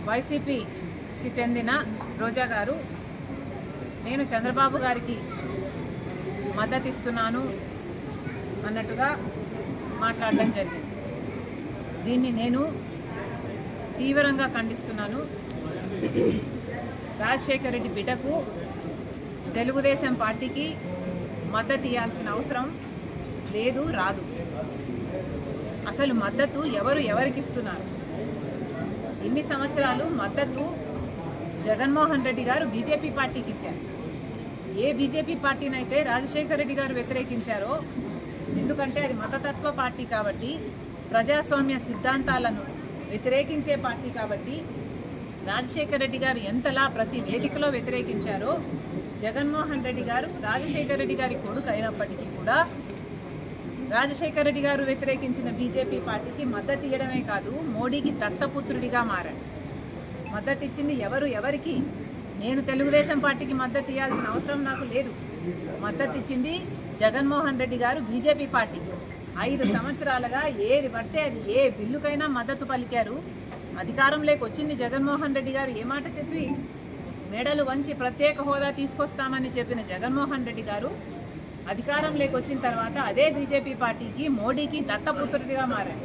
వైసీపీకి చెందిన రోజా గారు నేను చంద్రబాబు గారికి మద్దతు ఇస్తున్నాను అన్నట్టుగా మాట్లాడడం జరిగింది. దీన్ని నేను తీవ్రంగా ఖండిస్తున్నాను. రాజశేఖర రెడ్డి బిడ్డకు తెలుగుదేశం పార్టీకి మద్దతు ఇవ్వాల్సిన అవసరం లేదు, రాదు. అసలు మద్దతు ఎవరికి ఇస్తున్నారు? ఇన్ని సంవత్సరాలు మద్దతు జగన్మోహన్ రెడ్డి గారు బీజేపీ పార్టీకి ఇచ్చారు. ఏ బీజేపీ పార్టీనైతే రాజశేఖర రెడ్డి గారు వ్యతిరేకించారో, ఎందుకంటే అది మతతత్వ పార్టీ కాబట్టి, ప్రజాస్వామ్య సిద్ధాంతాలను వ్యతిరేకించే పార్టీ కాబట్టి, రాజశేఖర రెడ్డి గారు ఎంతలా ప్రతి వేదికలో వ్యతిరేకించారో, జగన్మోహన్ రెడ్డి గారు రాజశేఖర రెడ్డి గారి కొడుకు అయినప్పటికీ కూడా రాజశేఖర రెడ్డి గారు వ్యతిరేకించిన బీజేపీ పార్టీకి మద్దతు ఇవ్వడమే కాదు, మోడీకి దత్తపుత్రుడిగా మారాడు. మద్దతు ఇచ్చింది ఎవరికి? నేను తెలుగుదేశం పార్టీకి మద్దతు ఇవ్వాల్సిన అవసరం నాకు లేదు. మద్దతు ఇచ్చింది జగన్మోహన్ రెడ్డి గారు బీజేపీ పార్టీ. 5 సంవత్సరాలుగా ఏది పడితే అది ఏ బిల్లుకైనా మద్దతు పలికారు. అధికారంలోకి వచ్చింది జగన్మోహన్ రెడ్డి గారు ఏ మాట చెప్పి మెడలు వంచి ప్రత్యేక హోదా తీసుకొస్తామని చెప్పిన జగన్మోహన్ రెడ్డి గారు అధికారంలోకి వచ్చిన తర్వాత అదే బీజేపీ పార్టీకి, మోడీకి దత్తపుత్రుడిగా మారారు.